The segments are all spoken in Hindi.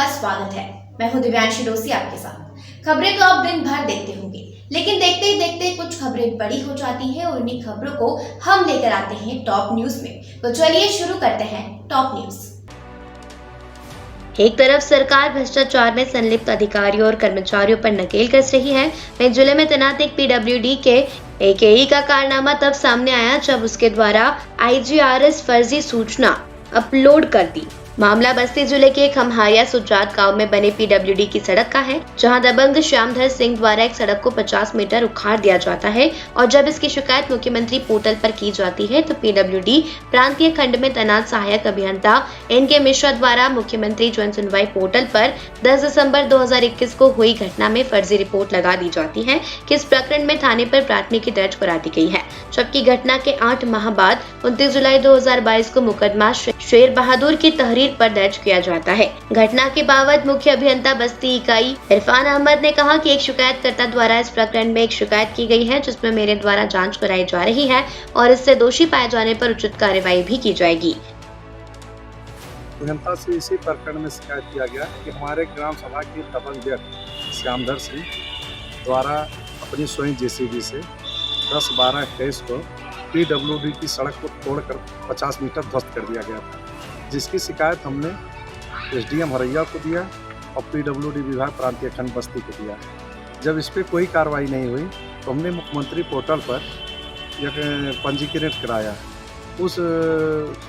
आपका स्वागत है। मैं हूं दिव्यांशी डोसी आपके साथ। खबरें तो आप दिन भर देखते होंगे, लेकिन देखते ही देखते कुछ खबरें बड़ी हो जाती हैं और उन्हीं खबरों को हम लेकर आते हैं टॉप न्यूज में। तो चलिए शुरू करते हैं टॉप न्यूज। एक तरफ सरकार भ्रष्टाचार में संलिप्त अधिकारियों और कर्मचारियों पर नकेल कस रही है, वहीं जिले में तैनात एक पीडब्ल्यूडी के एकेई का कारनामा तब सामने आया जब उसके द्वारा आईजीआरएस फर्जी सूचना अपलोड कर दी। मामला बस्ती जिले के खमहारिया सुजात गांव में बने पीडब्ल्यूडी की सड़क का है, जहां दबंग श्यामधर सिंह द्वारा एक सड़क को 50 मीटर उखाड़ दिया जाता है और जब इसकी शिकायत मुख्यमंत्री पोर्टल पर की जाती है तो पीडब्ल्यूडी प्रांतीय खंड में तैनात सहायक अभियंता एनके मिश्रा द्वारा मुख्यमंत्री जन सुनवाई पोर्टल पर 10 दिसंबर 2021 को हुई घटना में फर्जी रिपोर्ट लगा दी जाती है कि इस प्रकरण में थाने पर प्राथमिकी दर्ज करा दी गई है, जबकि घटना के 8 माह बाद 29 जुलाई 2022 को मुकदमा शेर बहादुर की तहरीर पर दर्ज किया जाता है। घटना के बावजूद मुख्य अभियंता बस्ती इकाई इरफान अहमद ने कहा कि एक शिकायतकर्ता द्वारा इस प्रकरण में एक शिकायत की गई है, जिसमें मेरे द्वारा जांच कराई जा रही है और इससे दोषी पाए जाने पर उचित कार्रवाई भी की जाएगी। अभियंता से इसी प्रकरण में शिकायत किया गया कि हमारे ग्राम सभा के दबंग व्यक्ति श्यामधर सिंह द्वारा अपनी स्वयं जेसीबी से 10/12/21 को पीडब्ल्यूडी की सड़क को तोड़कर 50 मीटर ध्वस्त कर दिया गया था, जिसकी शिकायत हमने एसडीएम हरैया को दिया और पीडब्ल्यूडी विभाग प्रांतीय खंड बस्ती को दिया। जब इस पर कोई कार्रवाई नहीं हुई तो हमने मुख्यमंत्री पोर्टल पर एक पंजीकृत कराया। उस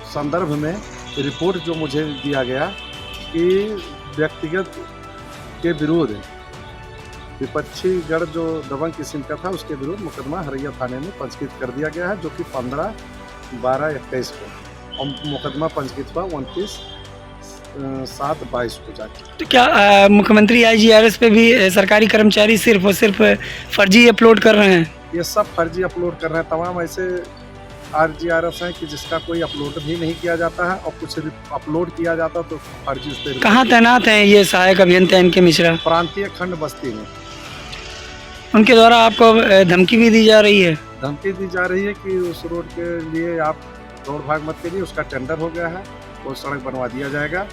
संदर्भ में रिपोर्ट जो मुझे दिया गया कि व्यक्तिगत के विरुद्ध विपक्षी गढ़ जो दबंग किस्म का था उसके विरुद्ध मुकदमा हरैया थाने में पंजीकृत कर दिया गया है, जो कि 15/12/21 को और मुकदमा पंजीकृत हुआ 29/7/22 को जाके। तो क्या मुख्यमंत्री आईजीआरएस पे भी सरकारी कर्मचारी सिर्फ और सिर्फ फर्जी अपलोड कर रहे हैं? ये सब फर्जी अपलोड कर रहे हैं। तमाम ऐसे आरजीआरएस हैं कि जिसका कोई अपलोड भी नहीं किया जाता है और कुछ अपलोड किया जाता तो फर्जी उस पर। कहाँ तैनात हैं ये सहायक अभियंता एनके मिश्रा? प्रांतीय खंड बस्ती में। उनके द्वारा आपको धमकी भी दी जा रही है? धमकी दी जा रही है कि उस रोड के लिए आप दौड़ भाग मत करिए, उसका टेंडर हो गया है, वो सड़क बनवा दिया जाएगा।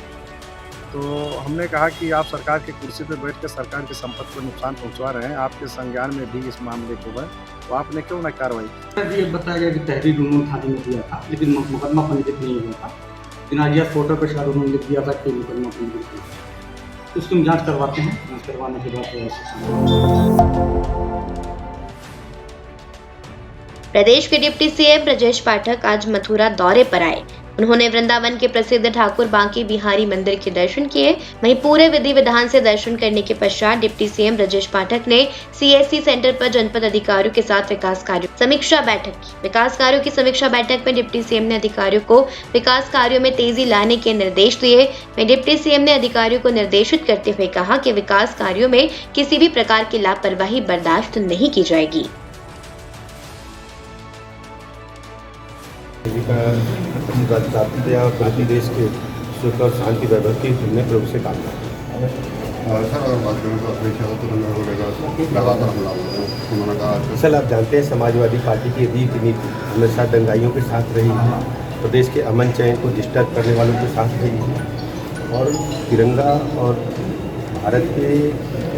तो हमने कहा कि आप सरकार की कुर्सी पर बैठ कर सरकार की संपत्ति को नुकसान पहुंचवा रहे हैं, आपके संज्ञान में भी इस मामले को है, तो आपने क्यों न कार्रवाई? ये बताया गया कि तहरीर उन्होंने थाने में दिया था, लेकिन मुकदमा पंजीकृत नहीं हुआ था। दिनाजिया फोटो पर शायद उन्होंने लिख दिया था कि मुकदमा पंजीकृत हुआ। उसकी हम जाँच करवाते हैं, जाँच करवाने के बाद प्रदेश के डिप्टी सीएम ब्रजेश पाठक आज मथुरा दौरे पर आए। उन्होंने वृंदावन के प्रसिद्ध ठाकुर बांके बिहारी मंदिर के दर्शन किए। वहीं पूरे विधि विधान से दर्शन करने के पश्चात डिप्टी सीएम ब्रजेश पाठक ने सीएससी सेंटर पर जनपद अधिकारियों के साथ विकास कार्यों समीक्षा बैठक की। विकास कार्यों की समीक्षा बैठक में डिप्टी सीएम ने अधिकारियों को विकास कार्यों में तेजी लाने के निर्देश दिए। वहीं डिप्टी सीएम ने अधिकारियों को निर्देशित करते हुए कहा कि विकास कार्यों में किसी भी प्रकार की लापरवाही बर्दाश्त नहीं की जाएगी। प्रति देश के सुख और शांति व्यवस्था की प्रभु से काम सर अगर बात करें तो लगातार हमला उन्होंने कहा। सर आप जानते हैं समाजवादी पार्टी की रीति हमेशा दंगाइयों के साथ रही है, प्रदेश के अमन चैन को डिस्टर्ब करने वालों के साथ रही है और तिरंगा और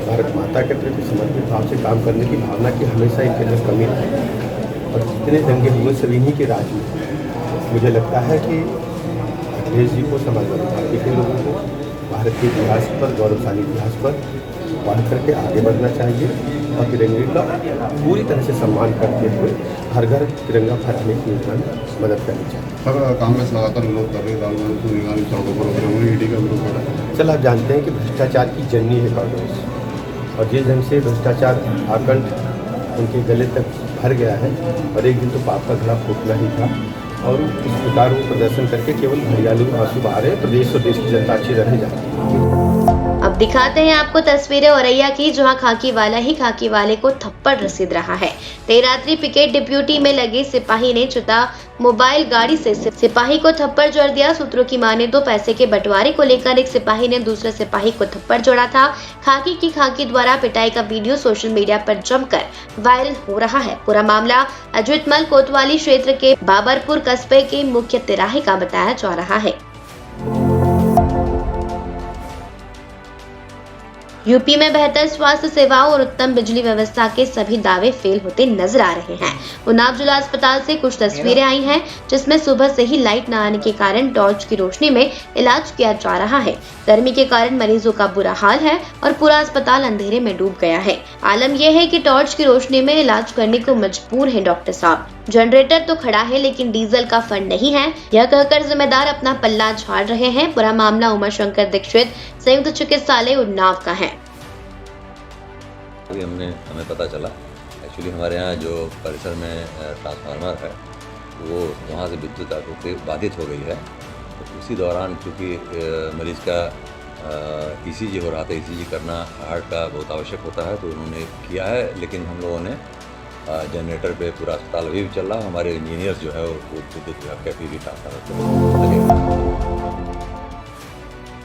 भारत माता के प्रति समर्पित भाव से काम करने की भावना की हमेशा इनके अंदर कमी रही और जितने दंगे हुए सभी इन्हीं के राज में। मुझे लगता है कि अखिलेश जी को समाजवादी पार्टी के लोगों को भारत के इतिहास पर, गौरवशाली इतिहास पर बढ़ करके आगे बढ़ना चाहिए और तिरंगे का पूरी तरह से सम्मान करते हुए हर घर तिरंगा फहराने की मदद करनी चाहिए। सर कांग्रेस लगातार विरोध कर रही है, ईडी का विरोध कर रहा है। चल आप जानते हैं कि भ्रष्टाचार की जननी है कांग्रेस और जिस ढंग से भ्रष्टाचार आकंठ उनके गले तक भर गया है और एक दिन तो पाप का घड़ा फूटना ही था और इस प्रकार वो प्रदर्शन करके केवल हरियाली आंसू बहा रहे हैं। प्रदेश और देश की जनता अच्छी रह जाती है। अब दिखाते हैं आपको तस्वीरें औरैया की, जहां खाकी वाला ही खाकी वाले को थप्पड़ रसीद रहा है। देर रात्रि पिकेट ड्यूटी में लगे सिपाही ने चिता मोबाइल गाड़ी से सिपाही को थप्पड़ जड़ दिया। सूत्रों की माने तो पैसे के बंटवारे को लेकर एक सिपाही ने दूसरे सिपाही को थप्पड़ जोड़ा था। खाकी की खाकी द्वारा पिटाई का वीडियो सोशल मीडिया पर जमकर वायरल हो रहा है। पूरा मामला अजवितमल कोतवाली क्षेत्र के बाबरपुर कस्बे के मुख्य तिराहे का बताया जा रहा है। यूपी में बेहतर स्वास्थ्य सेवाओं और उत्तम बिजली व्यवस्था के सभी दावे फेल होते नजर आ रहे हैं। उन्नाव जिला अस्पताल से कुछ तस्वीरें आई हैं जिसमें सुबह से ही लाइट न आने के कारण टॉर्च की रोशनी में इलाज किया जा रहा है। गर्मी के कारण मरीजों का बुरा हाल है और पूरा अस्पताल अंधेरे में डूब गया है। आलम यह है कि टॉर्च की रोशनी में इलाज करने को मजबूर है डॉक्टर साहब। जनरेटर तो खड़ा है लेकिन डीजल का फंड नहीं है, यह कहकर जिम्मेदार अपना पल्ला झाड़ रहे हैं। पूरा मामला उमाशंकर दीक्षित संयुक्त चिकित्सालय उन्नाव का है। अभी हमें पता चला, एक्चुअली हमारे यहाँ जो परिसर में ट्रांसफार्मर है वो वहाँ से विद्युत आपूर्ति बाधित हो गई है। तो उसी दौरान चूँकि मरीज़ का ईसीजी हो रहा था, ईसीजी करना हार्ट का बहुत आवश्यक होता है, तो उन्होंने किया है। लेकिन हम लोगों ने जनरेटर पे पूरा अस्पताल अभी भी चल रहा है। हमारे इंजीनियर्स जो है वो विद्युत विभाग के अभी भी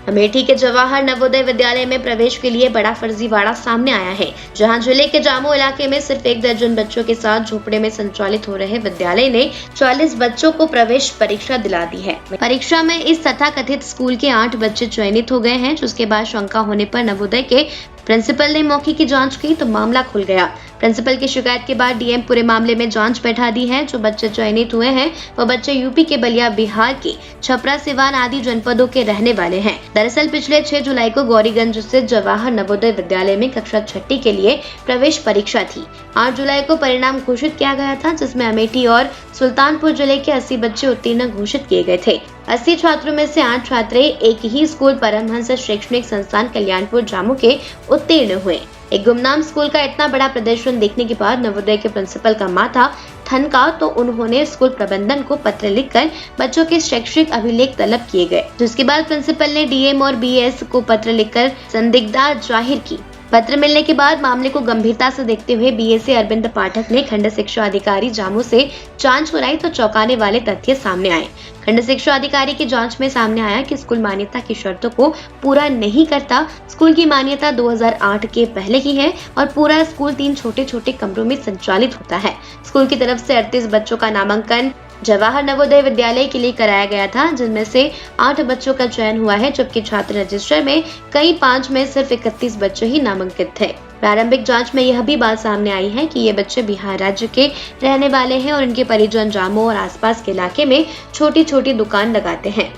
अमेठी के जवाहर नवोदय विद्यालय में प्रवेश के लिए बड़ा फर्जीवाड़ा सामने आया है, जहां जिले के जामो इलाके में सिर्फ 1 दर्जन बच्चों के साथ झोपड़े में संचालित हो रहे विद्यालय ने 44 बच्चों को प्रवेश परीक्षा दिला दी है। परीक्षा में इस तथाकथित स्कूल के 8 बच्चे चयनित हो गए हैं, जिसके बाद शंका होने पर नवोदय के प्रिंसिपल ने मौके की जांच की तो मामला खुल गया। प्रिंसिपल की शिकायत के बाद डीएम पूरे मामले में जांच बैठा दी है। जो बच्चे चयनित हुए हैं वो बच्चे यूपी के बलिया, बिहार के छपरा, सिवान आदि जनपदों के रहने वाले हैं। दरअसल पिछले 6 जुलाई को गौरीगंज स्थित जवाहर नवोदय विद्यालय में कक्षा 6 के लिए प्रवेश परीक्षा थी। 8 जुलाई को परिणाम घोषित किया गया था, जिसमें अमेठी और सुल्तानपुर जिले के 80 बच्चे उत्तीर्ण घोषित किए गए थे। 80 छात्रों में से 8 छात्र एक ही स्कूल परमहंस शैक्षणिक संस्थान कल्याणपुर जामू के उत्तीर्ण हुए। एक गुमनाम स्कूल का इतना बड़ा प्रदर्शन देखने के बाद नवोदय के प्रिंसिपल का माथा ठनका तो उन्होंने स्कूल प्रबंधन को पत्र लिखकर बच्चों के शैक्षिक अभिलेख तलब किए गए, जिसके बाद प्रिंसिपल ने डीएम और बीएस को पत्र लिखकर संदिग्धता जाहिर की। पत्र मिलने के बाद मामले को गंभीरता से देखते हुए बीएसए अरविंद पाठक ने खंड शिक्षा अधिकारी जामू से जांच कराई तो चौंकाने वाले तथ्य सामने आए। खंड शिक्षा अधिकारी की जांच में सामने आया कि स्कूल मान्यता की शर्तों को पूरा नहीं करता। स्कूल की मान्यता 2008 के पहले की है और पूरा स्कूल 3 छोटे-छोटे कमरों में संचालित होता है। स्कूल की तरफ से 38 बच्चों का नामांकन जवाहर नवोदय विद्यालय के लिए कराया गया था, जिनमें से 8 बच्चों का चयन हुआ है, जबकि छात्र रजिस्टर में कई 5 में सिर्फ 31 बच्चे ही नामांकित थे। प्रारंभिक जांच में यह भी बात सामने आई है कि ये बच्चे बिहार राज्य के रहने वाले हैं और इनके परिजन जामो और आसपास के इलाके में छोटी छोटी दुकान लगाते हैं।